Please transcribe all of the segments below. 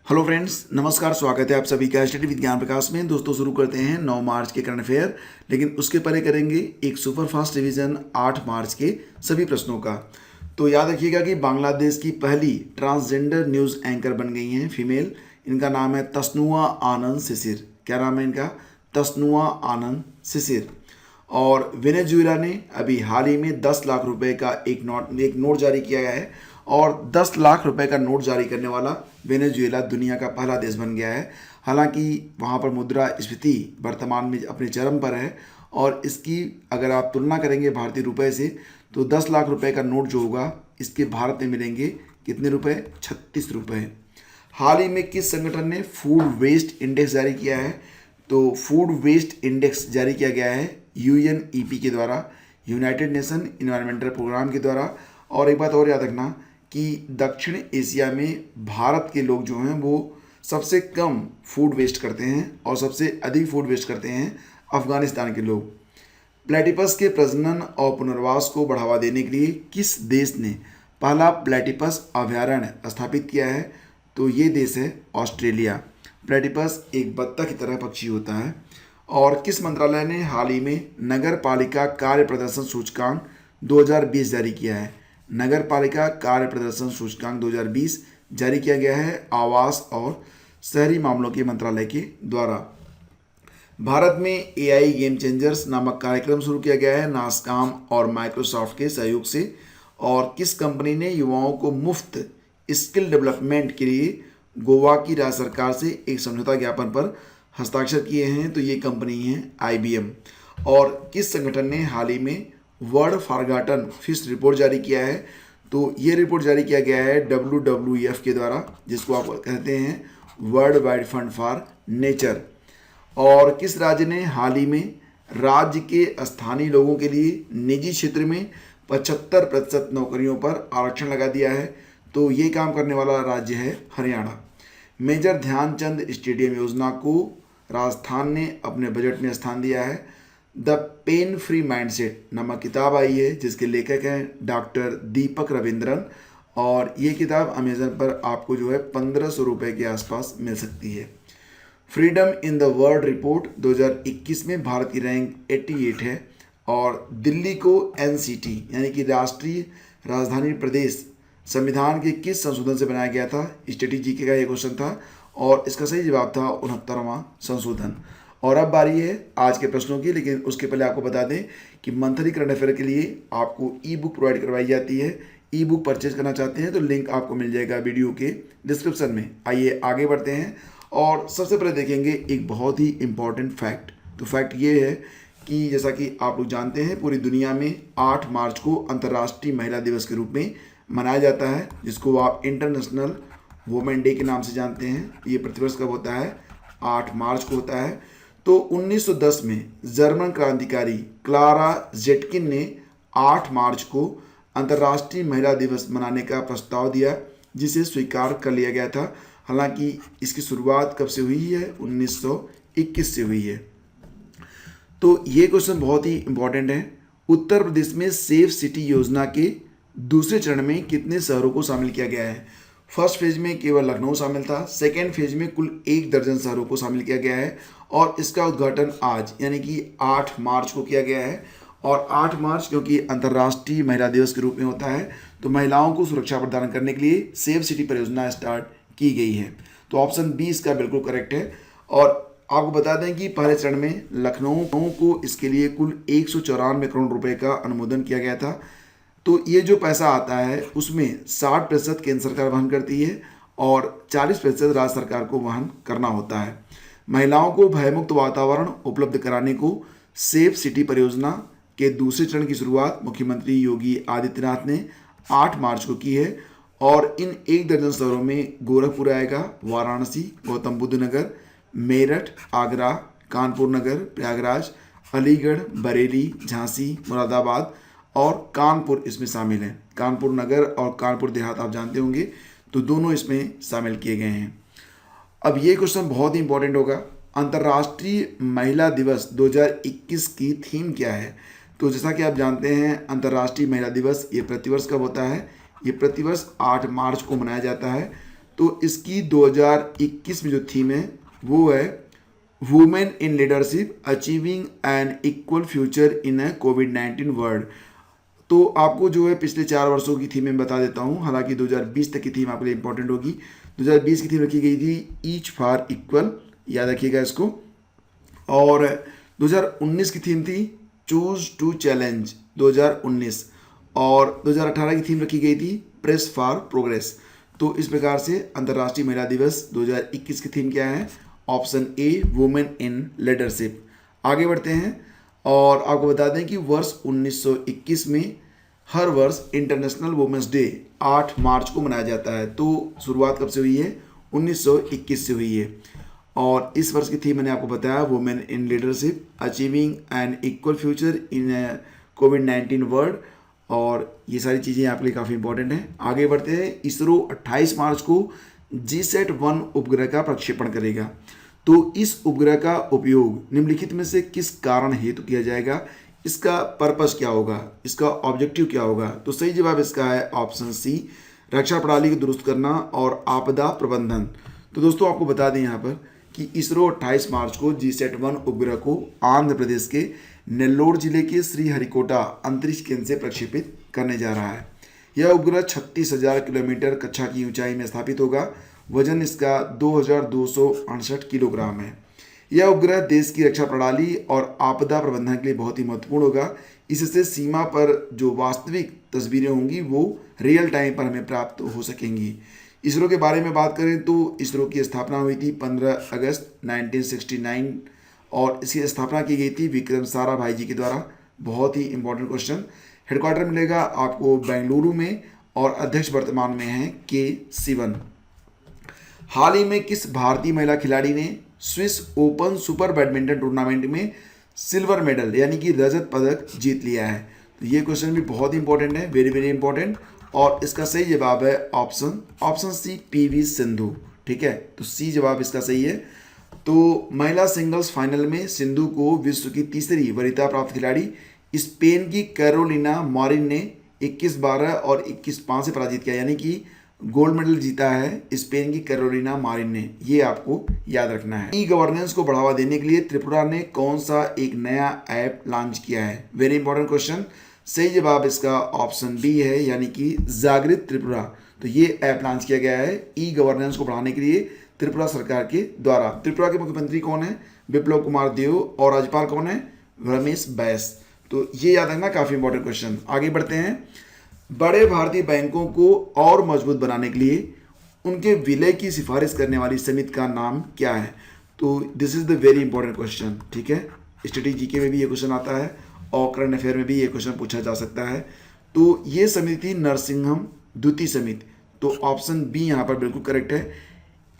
Hello friends, नमस्कार। स्वागत है आप सभी का स्टडी विज्ञान प्रकाश में। दोस्तों, शुरू करते हैं 9 मार्च के करंट अफेयर, लेकिन उसके पहले करेंगे एक सुपर फास्ट रिवीजन 8 मार्च के सभी प्रश्नों का। तो याद रखिएगा कि बांग्लादेश की पहली ट्रांसजेंडर न्यूज़ एंकर बन गई हैं फीमेल। इनका नाम है तस्नुआ आनंद शिशिर। क्या नाम है इनका? तस्नुआ आनंद शिशिर। और वेनेजुएला ने अभी हाल ही में 10 लाख रुपए का एक नोट जारी किया है। और 10 लाख रुपए का नोट जारी करने वाला वेनेजुएला दुनिया का पहला देश बन गया है। हालांकि वहाँ पर मुद्रास्फीति वर्तमान में अपने चरम पर है, और इसकी अगर आप तुलना करेंगे भारतीय रुपए से, तो 10 लाख रुपए का नोट जो होगा इसके भारत में मिलेंगे कितने रुपए? 36 रुपए। हाल ही में किस संगठन ने फूड वेस्ट इंडेक्स जारी किया है? तो फूड वेस्ट इंडेक्स जारी किया गया है यूएनईपी के द्वारा, यूनाइटेड नेशन इन्वायरमेंटल प्रोग्राम के द्वारा। और एक बात और याद रखना कि दक्षिण एशिया में भारत के लोग जो हैं वो सबसे कम फूड वेस्ट करते हैं और सबसे अधिक फूड वेस्ट करते हैं अफगानिस्तान के लोग। प्लेटिपस के प्रजनन और पुनर्वास को बढ़ावा देने के लिए किस देश ने पहला प्लेटिपस अभयारण्य स्थापित किया है? तो ये देश है ऑस्ट्रेलिया। प्लेटिपस एक बत्तख की तरह पक्षी होता है। और किस मंत्रालय ने हाल ही में नगर पालिका कार्य प्रदर्शन सूचकांक 2020 जारी किया है? नगर पालिका कार्य प्रदर्शन सूचकांक 2020 जारी किया गया है आवास और शहरी मामलों के मंत्रालय के द्वारा। भारत में एआई गेम चेंजर्स नामक कार्यक्रम शुरू किया गया है नासकॉम और माइक्रोसॉफ्ट के सहयोग से। और किस कंपनी ने युवाओं को मुफ्त स्किल डेवलपमेंट के लिए गोवा की राज्य सरकार से एक समझौता ज्ञापन पर हस्ताक्षर किए हैं? तो ये कंपनी है आईबीएम। और किस संगठन ने हाल ही में वर्ल्ड फॉरगॉटन फिश रिपोर्ट जारी किया है? तो ये रिपोर्ट जारी किया गया है WWF के द्वारा, जिसको आप कहते हैं world wide fund for nature. और किस राज्य ने हाल ही में राज्य के स्थानीय लोगों के लिए निजी क्षेत्र में 75% नौकरियों पर आरक्षण लगा दिया है? तो ये काम करने वाला राज्य है हरियाणा। मेजर ध्यानचंद स्टेडियम योजना को राजस्थान ने अपने बजट में स्थान दिया है। द पेन फ्री माइंडसेट नामक किताब आई है, जिसके लेखक हैं डॉक्टर दीपक रविंद्रन। और ये किताब अमेजन पर आपको जो है 1500 रुपये के आसपास मिल सकती है। Freedom in the world report 2021 में भारत की रैंक 88 है। और दिल्ली को एनसीटी यानी कि राष्ट्रीय राजधानी प्रदेश संविधान के किस संशोधन से बनाया गया था? स्ट्रेटेजी का ये क्वेश्चन था, और इसका सही जवाब था 69वां संशोधन। और अब बारी है आज के प्रश्नों की, लेकिन उसके पहले आपको बता दें कि मंथली करंट अफेयर के लिए आपको ई बुक प्रोवाइड करवाई जाती है। ई बुक परचेज करना चाहते हैं तो लिंक आपको मिल जाएगा वीडियो के डिस्क्रिप्शन में। आइए आगे बढ़ते हैं, और सबसे पहले देखेंगे एक बहुत ही इम्पॉर्टेंट फैक्ट। तो फैक्ट ये है कि जैसा कि आप लोग जानते हैं, पूरी दुनिया में 8 मार्च को अंतर्राष्ट्रीय महिला दिवस के रूप में मनाया जाता है, जिसको आप इंटरनेशनल वुमेन डे के नाम से जानते हैं। ये प्रतिवर्ष कब होता है? 8 मार्च को होता है। तो 1910 में जर्मन क्रांतिकारी क्लारा जेटकिन ने 8 मार्च को अंतर्राष्ट्रीय महिला दिवस मनाने का प्रस्ताव दिया, जिसे स्वीकार कर लिया गया था। हालांकि इसकी शुरुआत कब से हुई है? 1921 से हुई है। तो ये क्वेश्चन बहुत ही इंपॉर्टेंट है। उत्तर प्रदेश में सेफ सिटी योजना के दूसरे चरण में कितने शहरों को शामिल किया गया है? फर्स्ट फेज में केवल लखनऊ शामिल था। सेकेंड फेज में कुल 1 दर्जन शहरों को शामिल किया गया है, और इसका उद्घाटन आज यानी कि 8 मार्च को किया गया है। और 8 मार्च क्योंकि अंतर्राष्ट्रीय महिला दिवस के रूप में होता है, तो महिलाओं को सुरक्षा प्रदान करने के लिए सेफ सिटी परियोजना स्टार्ट की गई है। तो ऑप्शन 20 का बिल्कुल करेक्ट है। और आपको बता दें कि पहले चरण में लखनऊ को इसके लिए कुल 194 करोड़ रुपए का अनुमोदन किया गया था। तो ये जो पैसा आता है उसमें 60% केंद्र सरकार वहन करती है और 40% राज्य सरकार को वहन करना होता है। महिलाओं को भयमुक्त वातावरण उपलब्ध कराने को सेफ सिटी परियोजना के दूसरे चरण की शुरुआत मुख्यमंत्री योगी आदित्यनाथ ने 8 मार्च को की है। और इन 1 दर्जन शहरों में गोरखपुर आएगा, वाराणसी, गौतम बुद्ध नगर, मेरठ, आगरा, कानपुर नगर, प्रयागराज, अलीगढ़, बरेली, झांसी, मुरादाबाद और कानपुर इसमें शामिल हैं। कानपुर नगर और कानपुर देहात आप जानते होंगे, तो दोनों इसमें शामिल किए गए हैं। अब ये क्वेश्चन बहुत ही इंपॉर्टेंट होगा। अंतर्राष्ट्रीय महिला दिवस 2021 की थीम क्या है? तो जैसा कि आप जानते हैं, अंतर्राष्ट्रीय महिला दिवस ये प्रतिवर्ष कब होता है? ये प्रतिवर्ष 8 मार्च को मनाया जाता है। तो इसकी 2021 में जो थीम है वो है women in leadership achieving an equal future in a कोविड-19 वर्ल्ड। तो आपको जो है पिछले 4 वर्षों की थीम मैं बता देता हूँ, हालांकि 2020 तक की थीम आपके लिए इंपॉर्टेंट होगी। 2020 की थीम रखी गई थी ईच फॉर इक्वल, याद रखिएगा इसको। और 2019 की थीम थी चूज टू चैलेंज 2019। और 2018 की थीम रखी गई थी प्रेस फॉर प्रोग्रेस। तो इस प्रकार से अंतर्राष्ट्रीय महिला दिवस 2021 की थीम क्या है? Option A women in leadership. आगे बढ़ते हैं और आपको बता दें कि वर्ष 1921 में हर वर्ष इंटरनेशनल वुमेन्स डे 8 मार्च को मनाया जाता है। तो शुरुआत कब से हुई है? 1921 से हुई है। और इस वर्ष की थीम मैंने आपको बताया women in leadership achieving an equal future in कोविड-19 वर्ल्ड। और ये सारी चीज़ें आपके लिए काफ़ी इंपॉर्टेंट हैं। आगे बढ़ते हैं। इसरो 28 मार्च को GSAT-1 उपग्रह का प्रक्षेपण करेगा। तो इस उपग्रह का उपयोग निम्नलिखित में से किस कारण हेतु किया जाएगा? इसका पर्पस क्या होगा? इसका ऑब्जेक्टिव क्या होगा? तो सही जवाब इसका है ऑप्शन सी, रक्षा प्रणाली को दुरुस्त करना और आपदा प्रबंधन। तो दोस्तों आपको बता दें यहाँ पर कि इसरो 28 मार्च को GSAT-1 उपग्रह को आंध्र प्रदेश के नेल्लोर जिले के श्रीहरिकोटा अंतरिक्ष केंद्र से प्रक्षेपित करने जा रहा है। यह उपग्रह 36,000 किलोमीटर कक्षा की ऊंचाई में स्थापित होगा। वजन इसका 2,268 किलोग्राम है। यह उपग्रह देश की रक्षा प्रणाली और आपदा प्रबंधन के लिए बहुत ही महत्वपूर्ण होगा। इससे सीमा पर जो वास्तविक तस्वीरें होंगी वो रियल टाइम पर हमें प्राप्त हो सकेंगी। इसरो के बारे में बात करें तो इसरो की स्थापना हुई थी 15 अगस्त 1969 और इसकी स्थापना की गई थी विक्रम साराभाई जी के द्वारा। बहुत ही इंपॉर्टेंट क्वेश्चन। हेडक्वार्टर मिलेगा आपको बेंगलुरु में और अध्यक्ष वर्तमान में हैं K. हाल ही में किस भारतीय महिला खिलाड़ी ने Swiss open super badminton tournament में सिल्वर मेडल यानी कि रजत पदक जीत लिया है? तो ये क्वेश्चन भी बहुत इंपॉर्टेंट है, वेरी वेरी इंपॉर्टेंट। और इसका सही जवाब है ऑप्शन सी PV सिंधु। ठीक है, तो सी जवाब इसका सही है। तो महिला सिंगल्स फाइनल में सिंधु को विश्व की तीसरी वरीयता प्राप्त खिलाड़ी स्पेन की कैरोलिना मारिन ने 21-12 और 21-5 से पराजित किया, यानी कि गोल्ड मेडल जीता है स्पेन की कैरोलिना मारिन ने। ये आपको याद रखना है। ई गवर्नेंस को बढ़ावा देने के लिए त्रिपुरा ने कौन सा एक नया ऐप लॉन्च किया है? Very important question. सही जवाब इसका ऑप्शन बी है, यानी कि जागृत त्रिपुरा। तो ये ऐप लॉन्च किया गया है ई गवर्नेंस को बढ़ाने के लिए त्रिपुरा सरकार के द्वारा। त्रिपुरा के मुख्यमंत्री कौन है? बिप्लब कुमार देव। और राज्यपाल कौन है? रमेश बैस। तो ये याद रखना, काफ़ी इंपॉर्टेंट क्वेश्चन। आगे बढ़ते हैं। बड़े भारतीय बैंकों को और मजबूत बनाने के लिए उनके विलय की सिफारिश करने वाली समिति का नाम क्या है? तो this is the very important question. ठीक है, स्टडी जीके में भी ये क्वेश्चन आता है और करंट अफेयर में भी ये क्वेश्चन पूछा जा सकता है। तो ये समिति नरसिंहम द्वितीय समिति। तो ऑप्शन बी यहाँ पर बिल्कुल करेक्ट है।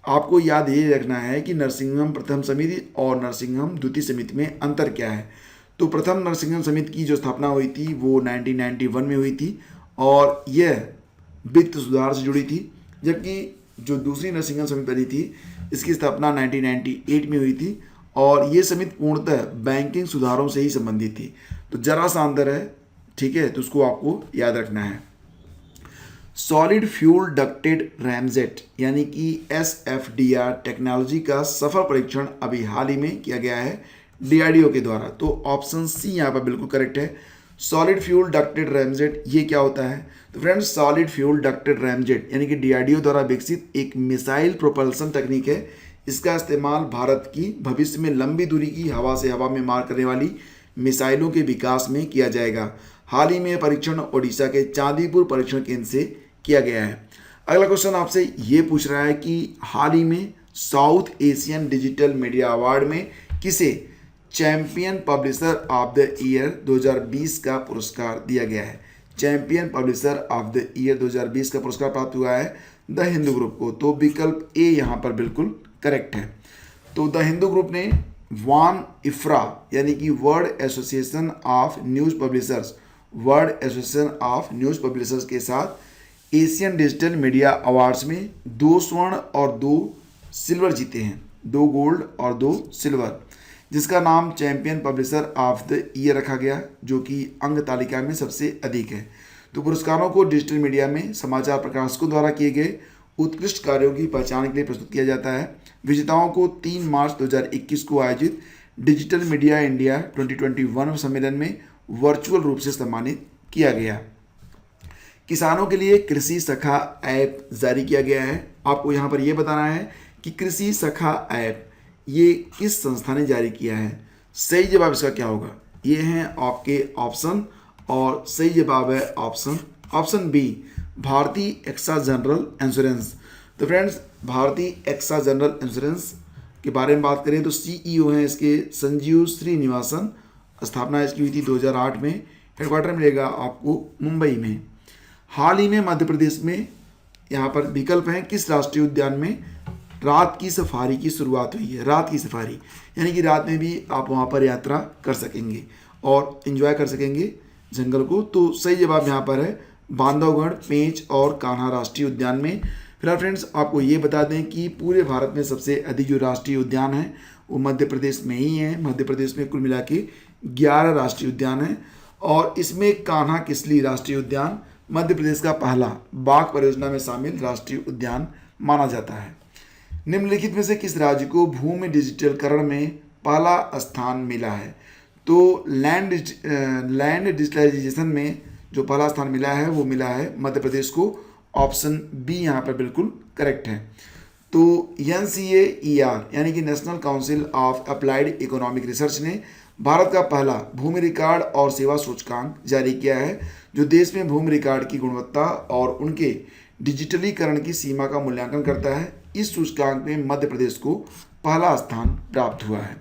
आपको याद ये रखना है कि नरसिंहम प्रथम समिति और नरसिंहम द्वितीय समिति में अंतर क्या है। तो प्रथम नरसिंहम समिति की जो स्थापना हुई थी वो 1991 में हुई थी और यह वित्त सुधार से जुड़ी थी, जबकि जो दूसरी नरसिंहम समिति बनी थी इसकी स्थापना 1998 में हुई थी और ये समिति पूर्णतः बैंकिंग सुधारों से ही संबंधित थी। तो जरा सा अंदर है, ठीक है, तो उसको आपको याद रखना है। सॉलिड फ्यूल डक्टेड रैमजेट यानी कि SFDR टेक्नोलॉजी का सफल परीक्षण अभी हाल ही में किया गया है DRDO के द्वारा। तो ऑप्शन सी यहाँ पर बिल्कुल करेक्ट है। सॉलिड फ्यूल डक्टेड रैमजेट ये क्या होता है? तो friends, solid fuel ducted ramjet यानी कि DRDO द्वारा विकसित एक मिसाइल प्रोपल्सन तकनीक है। इसका इस्तेमाल भारत की भविष्य में लंबी दूरी की हवा से हवा में मार करने वाली मिसाइलों के विकास में किया जाएगा। हाल ही में परीक्षण ओडिशा के चांदीपुर परीक्षण केंद्र से किया गया है। अगला क्वेश्चन आपसे ये पूछ रहा है कि हाल ही में south Asian digital media award में किसे champion publisher of the year 2020 का पुरस्कार दिया गया है? Champion publisher of the year 2020 का पुरस्कार प्राप्त हुआ है द हिंदू ग्रुप को। तो विकल्प ए यहाँ पर बिल्कुल करेक्ट है। तो द हिंदू ग्रुप ने वान इफ्रा यानी कि world association of news publishers के साथ एशियन डिजिटल मीडिया अवार्ड्स में 2 स्वर्ण और 2 सिल्वर जीते हैं, 2 गोल्ड और 2 सिल्वर, जिसका नाम champion publisher of the year रखा गया, जो कि अंक तालिका में सबसे अधिक है। तो पुरस्कारों को डिजिटल मीडिया में समाचार प्रकाशकों द्वारा किए गए उत्कृष्ट कार्यों की पहचान के लिए प्रस्तुत किया जाता है। विजेताओं को 3 मार्च 2021 को आयोजित डिजिटल मीडिया इंडिया 2021 सम्मेलन में वर्चुअल रूप से सम्मानित किया गया। किसानों के लिए कृषि सखा ऐप जारी किया गया है। आपको यहाँ पर यह बताना है कि कृषि सखा ऐप ये किस संस्था ने जारी किया है। सही जवाब इसका क्या होगा? ये हैं आपके ऑप्शन, और सही जवाब है ऑप्शन बी, भारतीय एक्सा जनरल इंश्योरेंस। तो फ्रेंड्स, भारतीय एक्सा जनरल इंश्योरेंस के बारे में बात करें तो सीईओ हैं इसके संजीव श्रीनिवासन। स्थापना इसकी हुई थी 2008 में। हेडक्वार्टर मिलेगा आपको मुंबई में। हाल ही में मध्य प्रदेश में, यहाँ पर विकल्प हैं, किस राष्ट्रीय उद्यान में रात की सफारी की शुरुआत हुई है। रात की सफारी यानी कि रात में भी आप वहाँ पर यात्रा कर सकेंगे और एंजॉय कर सकेंगे जंगल को। तो सही जवाब यहाँ पर है बांधवगढ़, पेंच और कान्हा राष्ट्रीय उद्यान में। फिलहाल फ्रेंड्स, आपको ये बता दें कि पूरे भारत में सबसे अधिक जो राष्ट्रीय उद्यान है वो मध्य प्रदेश में ही है। मध्य प्रदेश में कुल मिला के 11 राष्ट्रीय उद्यान हैं, और इसमें कान्हा किसली राष्ट्रीय उद्यान मध्य प्रदेश का पहला बाघ परियोजना में शामिल राष्ट्रीय उद्यान माना जाता है। निम्नलिखित में से किस राज्य को भूमि डिजिटलीकरण में पहला स्थान मिला है? तो लैंड डिजिटलाइजेशन में जो पहला स्थान मिला है वो मिला है मध्य प्रदेश को। ऑप्शन बी यहाँ पर बिल्कुल करेक्ट है। तो NCAER यानी कि national council of applied economic research ने भारत का पहला भूमि रिकॉर्ड और सेवा सूचकांक जारी किया है, जो देश में भूमि रिकॉर्ड की गुणवत्ता और उनके डिजिटलीकरण की सीमा का मूल्यांकन करता है। इस सूचकांक में मध्य प्रदेश को पहला स्थान प्राप्त हुआ है।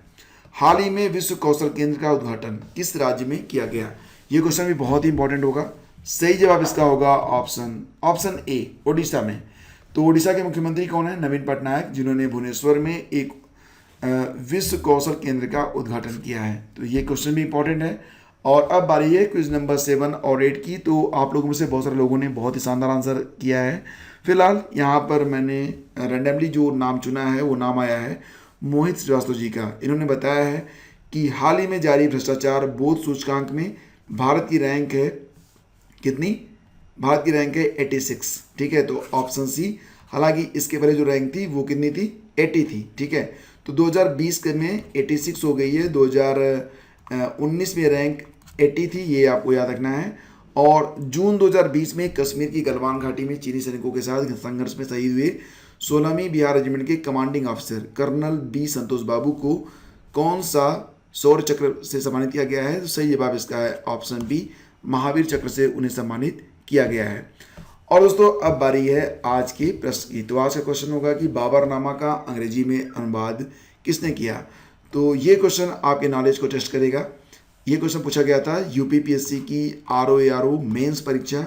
हाल ही में विश्व कौशल केंद्र का उद्घाटन किस राज्य में किया गया? ये क्वेश्चन भी बहुत ही इंपॉर्टेंट होगा। सही जवाब इसका होगा ऑप्शन ए, ओडिशा में। तो ओडिशा के मुख्यमंत्री कौन है? नवीन पटनायक, जिन्होंने भुवनेश्वर में एक विश्व कौशल केंद्र का उद्घाटन किया है। तो ये क्वेश्चन भी इंपॉर्टेंट है। और अब बारी है क्विज नंबर 7 और 8 की। तो आप लोगों में से बहुत सारे लोगों ने बहुत ही शानदार आंसर किया है। फिलहाल यहाँ पर मैंने रैंडमली जो नाम चुना है वो नाम आया है मोहित श्रीवास्तव जी का। इन्होंने बताया है कि हाल ही में जारी भ्रष्टाचार बोध सूचकांक में भारत की रैंक है कितनी? भारत की रैंक है 86। ठीक है, तो ऑप्शन सी। हालांकि इसके पहले जो रैंक थी वो कितनी थी? 80 थी। ठीक है, तो 2020 में 86 हो गई है। 2019 में रैंक 80 थी, ये आपको याद रखना है। और जून 2020 में कश्मीर की गलवान घाटी में चीनी सैनिकों के साथ संघर्ष में शहीद हुए 16वीं बिहार रेजिमेंट के कमांडिंग ऑफिसर कर्नल बी संतोष बाबू को कौन सा शौर्य चक्र से सम्मानित किया गया है? तो सही जवाब इसका है ऑप्शन बी, महावीर चक्र से उन्हें सम्मानित किया गया है। और दोस्तों, अब बारी है आज के प्रश्न की। तो आज का क्वेश्चन होगा कि बाबरनामा का अंग्रेजी में अनुवाद किसने किया? तो ये क्वेश्चन आपके नॉलेज को टेस्ट करेगा। ये क्वेश्चन पूछा गया था UPPSC की ROARO मेंस परीक्षा,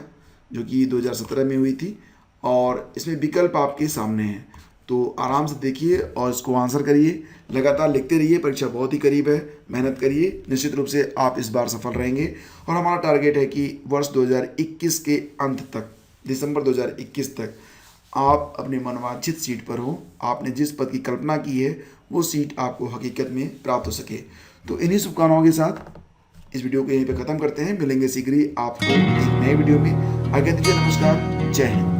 जो कि 2017 में हुई थी। और इसमें विकल्प आपके सामने हैं, तो आराम से देखिए और इसको आंसर करिए। लगातार लिखते रहिए, परीक्षा बहुत ही करीब है, मेहनत करिए, निश्चित रूप से आप इस बार सफल रहेंगे। और हमारा टारगेट है कि वर्ष 2021 के अंत तक, दिसंबर 2021 तक आप अपने मनवांछित सीट पर हो। आपने जिस पद की कल्पना की है वो सीट आपको हकीकत में प्राप्त हो सके। तो इन्हीं शुभकामनाओं के साथ इस वीडियो को यहीं पे ख़त्म करते हैं। मिलेंगे शीघ्र ही आपको एक नए वीडियो में। आगे दीजिए, नमस्कार, जय हिंद।